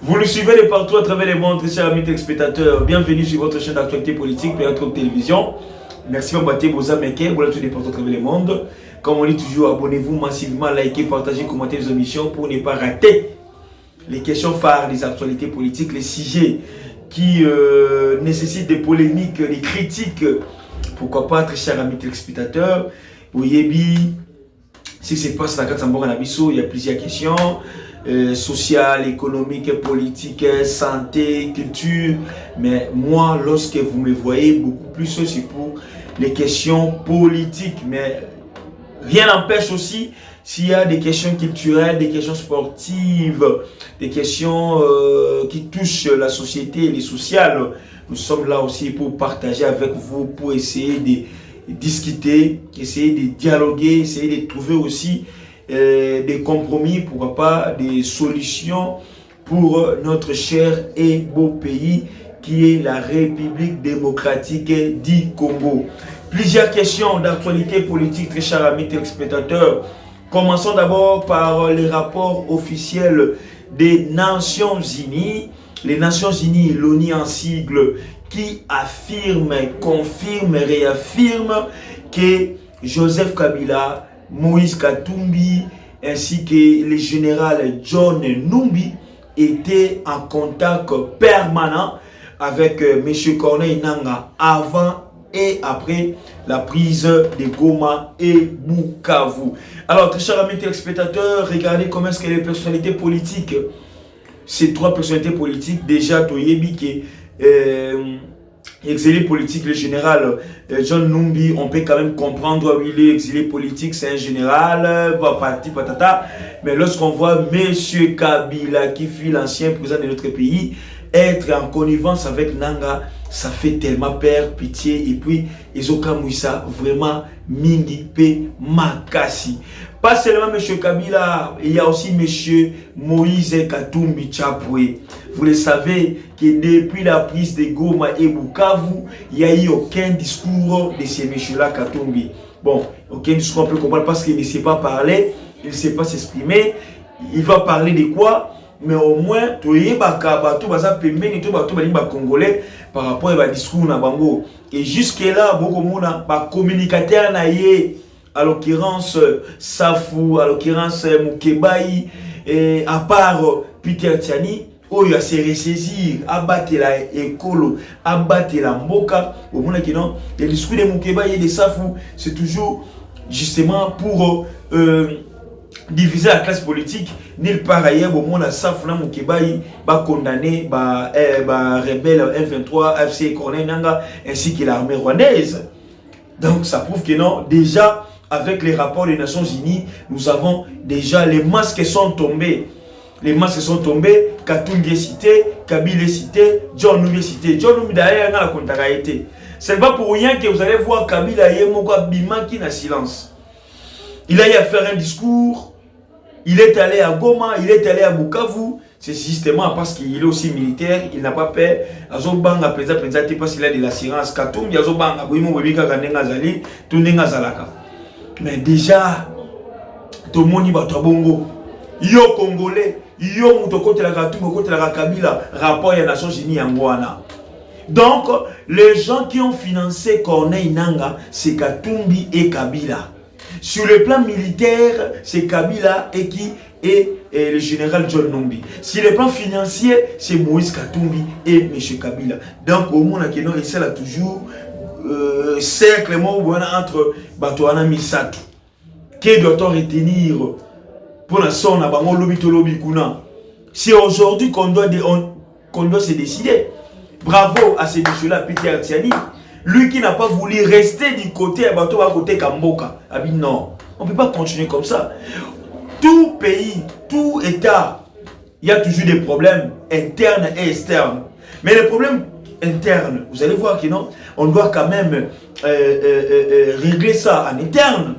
Vous nous suivez de partout à travers les mondes, chers amis téléspectateurs. Bienvenue sur votre chaîne d'actualité politique, Péatro Télévision. Merci de m'abattre vos amis, vous êtes de partout à travers les mondes. Comme on dit toujours, abonnez-vous massivement, likez, partagez, commentez les émissions pour ne pas rater les questions phares des actualités politiques, les sujets qui nécessitent des polémiques, des critiques. Pourquoi pas, très chers amis téléspectateurs. Oyebi, si c'est pas ça, il y a plusieurs questions. Sociales, économiques, politiques, santé, culture. Mais moi, lorsque vous me voyez beaucoup plus, c'est pour les questions politiques. Mais rien n'empêche aussi, s'il y a des questions culturelles, des questions sportives, des questions qui touchent la société et les sociales, nous sommes là aussi pour partager avec vous, pour essayer de discuter, essayer de dialoguer, essayer de trouver aussi des compromis, pourquoi pas des solutions pour notre cher et beau pays qui est la République démocratique du Congo. Plusieurs questions d'actualité politique, très chers amis téléspectateurs. Commençons d'abord par les rapports officiels des Nations Unies. Les Nations Unies, l'ONU en sigle, qui affirme, confirme, réaffirme que Joseph Kabila, Moïse Katumbi ainsi que le général John Numbi étaient en contact permanent avec M. Corneille Nangaa avant et après la prise de Goma et Bukavu. Alors, très chers amis téléspectateurs, regardez comment est-ce que les personnalités politiques, ces trois personnalités politiques, déjà Toyebi qui exilé politique, le général John Numbi, on peut quand même comprendre où il est exilé politique, c'est un général, parti patata. Mais lorsqu'on voit M. Kabila, qui fut l'ancien président de notre pays, être en connivence avec Nangaa, ça fait tellement peur, pitié. Et puis, Ezoka Mouissa, vraiment, Mingi Pe Makasi. Pas seulement M. Kabila, il y a aussi M. Moïse Katumbi Chapwe. Vous le savez que depuis la prise de Goma et Bukavu, il n'y a eu aucun discours de ces messieurs-là Katumbi. Bon, aucun discours, on peut comprendre parce qu'il ne sait pas parler, il ne sait pas s'exprimer. Il va parler de quoi? Mais au moins, tout Congolais par rapport à discours na bango. Et jusque-là, beaucoup de monde, communicateur naïe, à l'occurrence Safou, à l'occurrence Mukebai, et à part Peter Tiani, où il a se ressaisir, abattre la écolo, abattre la mboka, au monde qui non, les discours de Mukebai et de Safou, c'est toujours justement pour diviser la classe politique. Nulle part ailleurs, au monde, Safou, Mukebai, va condamner, rebelle M23, FC Corneille Nangaa, ainsi que l'armée rwandaise. Donc ça prouve que non, déjà, avec les rapports des Nations Unies, nous avons déjà les masques sont tombés. Les masques sont tombés, Katumbi est cité, Kabila est cité, John Numbi est cité. John Numbi d'ailleurs a la contrariété. C'est pas pour rien que vous allez voir Kabila Yemoko Bima qui n'a silence. Il a eu à faire un discours, il est allé à Goma, il est allé à Bukavu. C'est justement parce qu'il est aussi militaire, il n'a pas peur. Azobanga président parce qu'il a de l'assurance. Katumbi Azobanga, mais déjà, tout le monde va bongo. Yo Congolais, yo Moutoko la Katumbi, côté la Kabila, rapport à la Nations Unies en Guana. Donc, les gens qui ont financé Corneille Nangaa, c'est Katumbi et Kabila. Sur le plan militaire, c'est Kabila et qui est le général John Numbi. Sur le plan financier, c'est Moïse Katumbi et M. Kabila. Donc, au monde qui il s'est là toujours cercle entre Batoana Misato. Que doit-on retenir pour la son à Bango Lobi Tolobi Kuna? C'est aujourd'hui qu'on doit se décider. Bravo à ces messieurs-là, Peter Tiani. Lui qui n'a pas voulu rester du côté à Bato à côté Kamboka. Ah bien non, on ne peut pas continuer comme ça. Tout pays, tout État, il y a toujours des problèmes internes et externes. Mais les problèmes interne, vous allez voir que non, on doit quand même régler ça en interne.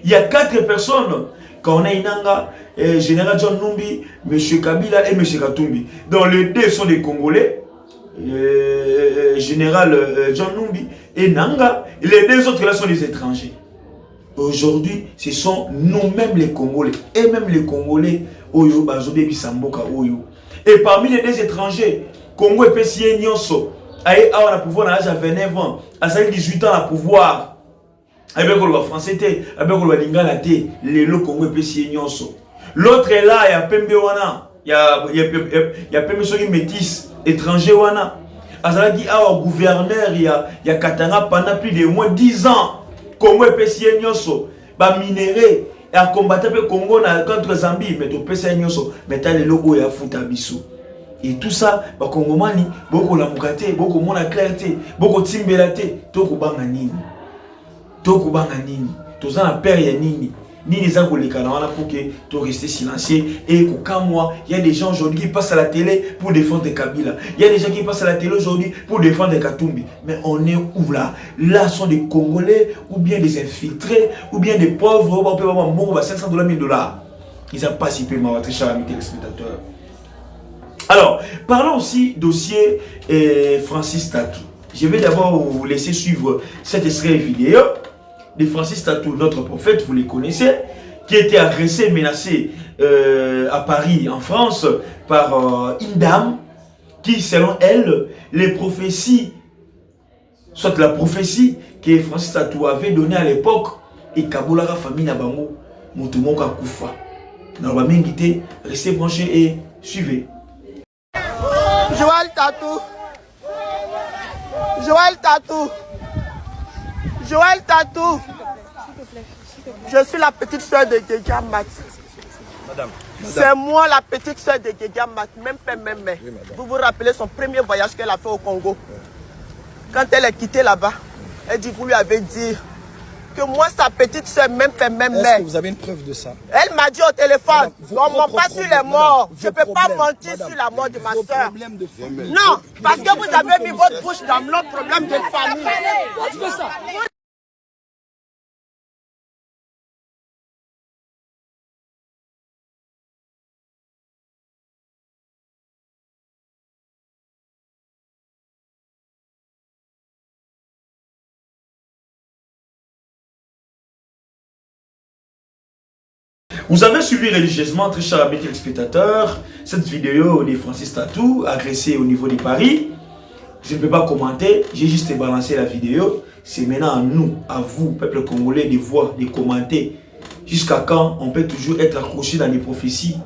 Il y a 4 personnes, Corneille Nangaa, général John Numbi, M. Kabila et M. Katumbi. Donc les deux sont des Congolais, général John Numbi et Nangaa, et les deux autres là sont des étrangers. Aujourd'hui, ce sont nous-mêmes les Congolais, et même les Congolais, Oyo, Bazobe, Bisamboka, Oyo. Et parmi les deux étrangers, Congo et Pessie Nyonso, aïe, on a pouvoir à l'âge à 29 ans, à 18 ans à pouvoir. Aïe, bien qu'on le français, aïe, bien qu'on le lingala, les lots Congo et Pessie Nyonso. L'autre est là, il y a Pembe Wana, il y a Pembe Sogi Métis, étranger Wana. Azala dit, ah, gouverneur, il y a Katanga pendant plus de moins 10 ans. Congo et Pessie Nyonso, bah minéré. Et à combattre le Congo contre Zambie, mais tu peux faire nyoso, mais tu as les logos et à foutre à bisou. Et tout ça, bah Congo mani, beaucoup la mukate, beaucoup mon la clarté, beaucoup timbelate, toko banga nini, toko banga nini, tous en a peur ya nini, ni les angles les canards pour que tu restes silencieux et qu'au moi, il y a des gens aujourd'hui qui passent à la télé pour défendre Kabila, il y a des gens qui passent à la télé aujourd'hui pour défendre Katumbi, mais on est où là? Là sont des Congolais ou bien des infiltrés ou bien des pauvres, on peut avoir 500 $, 1000 $. Ils n'ont pas si peu ma très cher ami téléspectateur. Alors, parlons aussi dossier Francis Tatou. Je vais d'abord vous laisser suivre cet extrait vidéo de Francis Tatou, notre prophète, vous les connaissez, qui a été agressé, menacé à Paris, en France, par une dame qui, selon elle, les prophéties, soit la prophétie que Francis Tatou avait donnée à l'époque, et Kabolara famille Nabango, Motomoka Koufa. Normalement, restez branchés et suivez. Joël Tatou. Joël Tatou. Joël Tatou. Je suis la petite soeur de Guédia Mat. Madame. C'est moi la petite soeur de Guédia Mat, même père, même mère. Oui, vous vous rappelez son premier voyage qu'elle a fait au Congo. Quand elle est quittée là-bas, elle dit, vous lui avez dit que moi, sa petite soeur, même père, même mère. Est-ce que vous avez une preuve de ça? Elle m'a dit au téléphone, on ne ment pas sur les morts. Je ne peux pas mentir sur la mort de ma soeur. Non, parce que vous avez mis votre bouche dans notre problème de famille. Tu veux ça? Vous avez suivi religieusement, très cher amis téléspectateurs, cette vidéo de Francis Tatou, agressé au niveau de Paris. Je ne peux pas commenter, j'ai juste balancé la vidéo. C'est maintenant à nous, à vous, peuple congolais, de voir, de commenter. Jusqu'à quand on peut toujours être accroché dans les prophéties?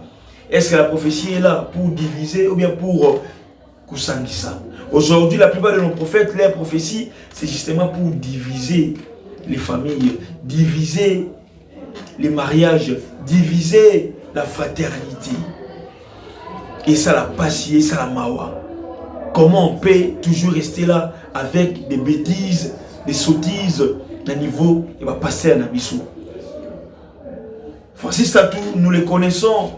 Est-ce que la prophétie est là pour diviser ou bien pour Kusangisa? Aujourd'hui, la plupart de nos prophètes, leurs prophéties, c'est justement pour diviser les familles, diviser les mariages, diviser la fraternité. Et ça la passier, ça la mawa. Comment on peut toujours rester là avec des bêtises, des sottises d'un niveau et va passer à Nabissou. Francis Tatou, nous les connaissons.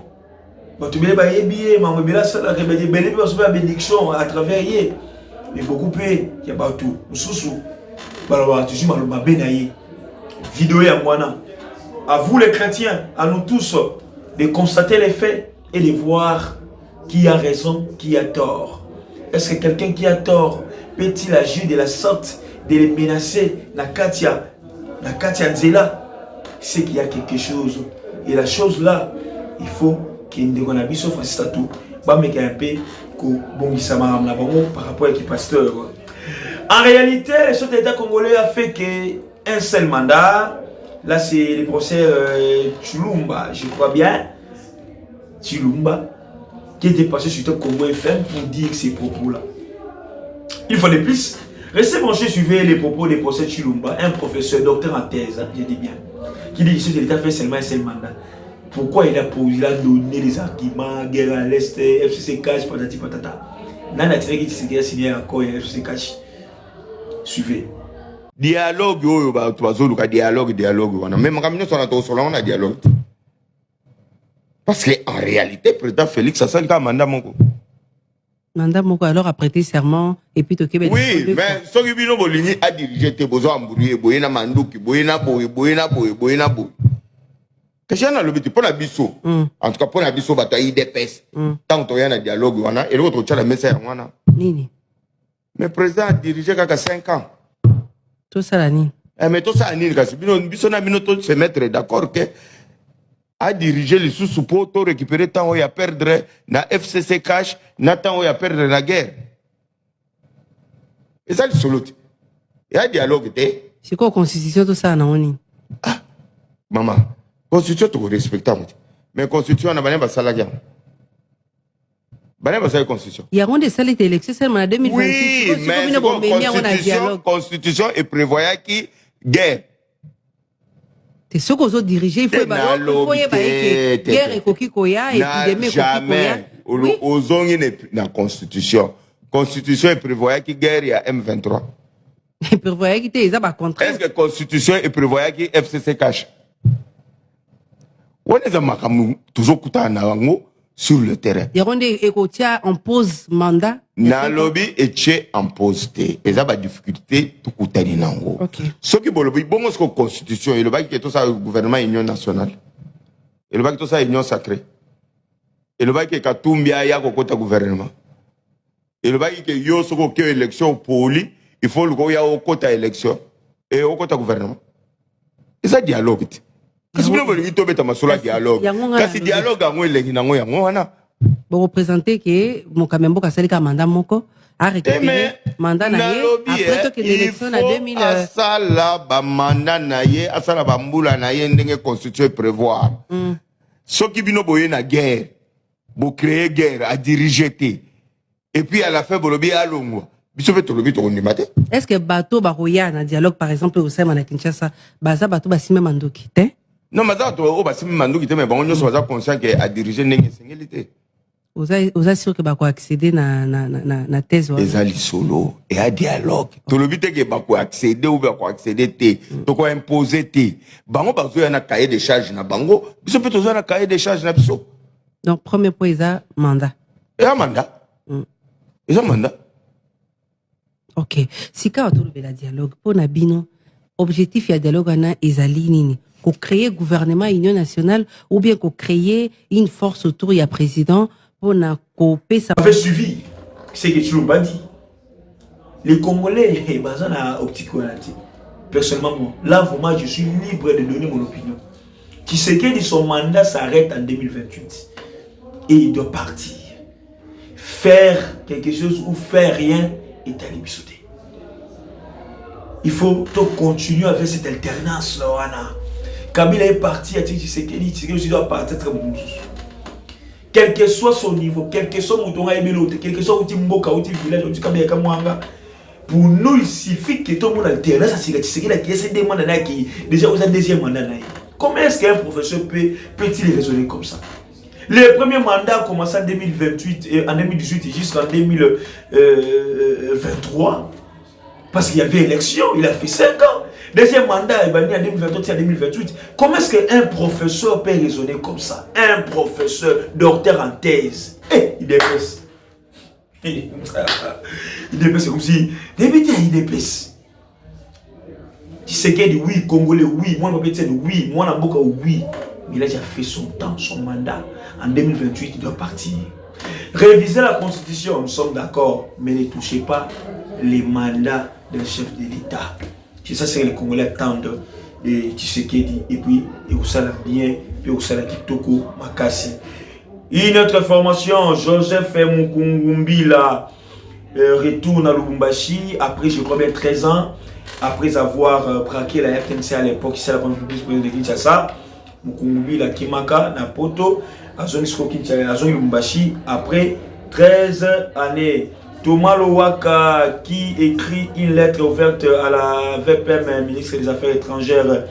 Bénédiction à travers eux. Mais beaucoup peu, il y a pas tout. Vidéo à moi. À vous les chrétiens, à nous tous, de constater les faits et de voir qui a raison, qui a tort. Est-ce que quelqu'un qui a tort peut-il agir de la sorte, de les menacer, Nakatia Nzela? C'est qu'il y a quelque chose. Et la chose là, il faut qu'il y ait un avis sur Francis Tatou. Par rapport à qui pasteur. En réalité, le chef d'État congolais a fait qu'un seul mandat. Là, c'est le procès Chulumba, je crois bien. Chulumba, qui était passé sur le Congo FM pour dire ces propos-là. Il faut de plus. Restez branchés, suivez les propos des procès Chulumba, un professeur, docteur en thèse, hein, je dis bien, qui dit que le chef d'État fait seulement un seul mandat. Pourquoi il a donné des arguments, guerre à l'Est, FCC cash, patati patata. Nana tiré qui s'est signé encore FCC cash. Suivez. Dialogue, dialogue. Même quand on a dialogue. Parce qu'en réalité, le président Félix a un mandat. Mandat Moko alors a prêté serment et puis au Québec. Oui, mais ce qui est a dirigé tes besoins embrouillés, Boyena Mandouki, Boyena Boy. Qu'est-ce qu'il y a le but pour la bisso? En tout cas, pour la bisso, bataille d'épès. Tant qu'il y a un dialogue, et l'autre, tu as la message. Nini. Mais le président a dirigé jusqu'à 5 ans. Tout ça, la ni. Mais tout ça, se mettre d'accord que a dirigé les sous pour récupérer tant où il y a perdre na FCC cash, na tant où il y a perdre la guerre. Et ça, c'est solo. Il y a dialogue. C'est quoi la constitution tout ça, non? Ah, maman, constitution, tu respectes. Mais constitution, on a pas ça la guerre. Constitution. Il y a des salles d'élection seulement en 2028. Oui, mais la constitution est prévoyant qui guerre. C'est ce qu'on a dirigé. Il faut y avoir guerre et koya, épidémie jamais. Aux zones la constitution. Constitution est prévoyant qui guerre il y a M23. Il prévoyait qu'il était contraire. Est-ce que la constitution est prévoyant qui FCC cache? On est toujours sur le terrain. Il y a des écoutiers en pause mandat. Na lobby et tché en pause. Et ça va difficulté tout coûter nango. OK. Ce qui bolobi bon ce constitution et le bail qui est tout ça gouvernement union nationale. Et le bail tout ça union sacrée. Et le bail qui est katumbia ya ko kota gouvernement. Et le bail qui est yo soko que élection poli, il faut le go ya au kota élection et au kota gouvernement. Et ça dialogue. Qu'est-ce que vous voulez dire de ma dialogue? Kasi dialogue a moi lengi nango yango wana. Vous représentez que mon Kamembo Kasali ka mandat moko a récupéré mandat naie après que l'élection en 2000 asala ba mandat naie asala ba mbula naie ndenge constitution prévoir. Ceux qui bino boye na guerre, bo créer guerre à diriger té. Et puis à la fin bolobi alongwa. Est-ce que bateau baroya na dialogue par exemple au sein de Kinshasa, baza bateau basime mandoki té? Non, mais ça, on va se demander, mais bon, on est conscient qu'à diriger n'est singulité. Vous avez sûr que vous accéder na thèse. Les alliés solo et à dialogue. Tout le but est que vous accéder ou vous accéder té, donc imposer té. Bango bazo yana cahier de charges na bango, biso peut toujours na cahier de charges na biso. Donc premier point est un mandat. Et un mandat. Et un mandat. OK. Si quand on trouve la dialogue pour nabino, objectif ya dialogue na ezali nini? Qu'on crée gouvernement union nationale ou bien qu'on crée une force autour du président pour na couper ça. Avait suivi ce que tu l'as dit. Les Congolais, personnellement, là, vraiment, je suis libre de donner mon opinion. Qui sait que son mandat s'arrête en 2028 et il doit partir. Faire quelque chose ou faire rien est à l'ébissoter. Il faut continuer avec cette alternance là. Kabila est parti, Tshisekedi doit partir. Quel que soit son niveau, quel que soit mon l'autre, quel que soit le Mboka, le village, pour nous, il suffit que tout le monde alterne. Ça, c'est Tshisekedi qui essaie de demander déjà au deuxième mandat. Comment est-ce qu'un professeur peut-il raisonner comme ça? Le premier mandat a commencé en 2028, en 2018 jusqu'en 2023. Parce qu'il y avait élection, il a fait 5 ans. Deuxième mandat est banni en 2023 et en 2028. Comment est-ce qu'un professeur peut raisonner comme ça? Un professeur, docteur en thèse. Il dépasse. Il dépasse comme si... il dépasse. Tu sais qu'il dit oui, Congolais, oui. Moi, je vais oui. Moi, Namboka, oui. Mais il a déjà fait son temps, son mandat. En 2028, il doit partir. Réviser la Constitution, nous sommes d'accord. Mais ne touchez pas les mandats d'un chef de l'État. C'est ça que les Congolais attendent de Tshisekedi. Et puis, il y a bien, puis il y a Kitoko Makasi. Une autre information, Joseph Mukungumbi là, retourne à Lubumbashi après, je crois bien, 13 ans. Après avoir braqué la RTNC à l'époque, c'est la conférence de Kinshasa. Mukungumbi la Kimaka, Napoto, à zone Lubumbashi, après 13 années. Thomas Lowaka qui écrit une lettre ouverte à la VPM, ministre des Affaires étrangères,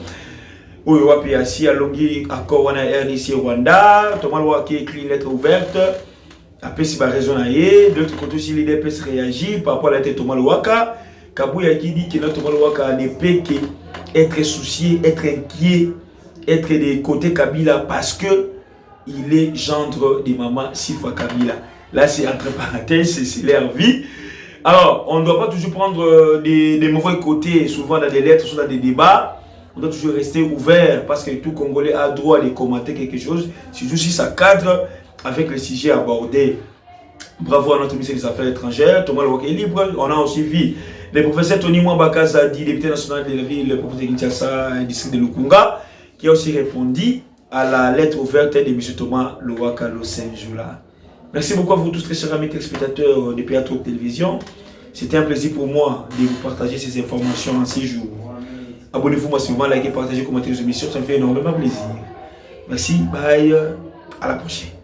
au Yoapiasi, à Longi, à Corona, RDC, Rwanda. Thomas Lowaka qui écrit une lettre ouverte. Après, c'est pas raison. De l'autre côté aussi, l'IDPS réagit par rapport à la lettre de Thomas Lowaka. Kabouya qui dit que notre Thomas Lowaka ne peut qu'être soucié, être inquiet, être des côtés Kabila parce que il est gendre de maman Sifa Kabila. Là, c'est entre parenthèses, c'est leur vie. Alors, on ne doit pas toujours prendre des mauvais côtés, souvent dans des lettres, souvent dans des débats. On doit toujours rester ouvert parce que tout Congolais a droit de commenter quelque chose, surtout si ça cadre avec le sujet abordé. Bravo à notre ministre des Affaires étrangères, Thomas Lowaka est libre. On a aussi vu le professeur Tony Mwambaka Zadi, député national de la ville, le professeur de Kinshasa, district de Lukunga, qui a aussi répondu à la lettre ouverte de M. Thomas Lowakalo Senjoula. Merci beaucoup à vous tous, très chers amis téléspectateurs de PA Talk Télévision. C'était un plaisir pour moi de vous partager ces informations en 6 jours. Abonnez-vous massivement, likez, partagez, commentez les émissions, ça me fait énormément plaisir. Merci, bye, à la prochaine.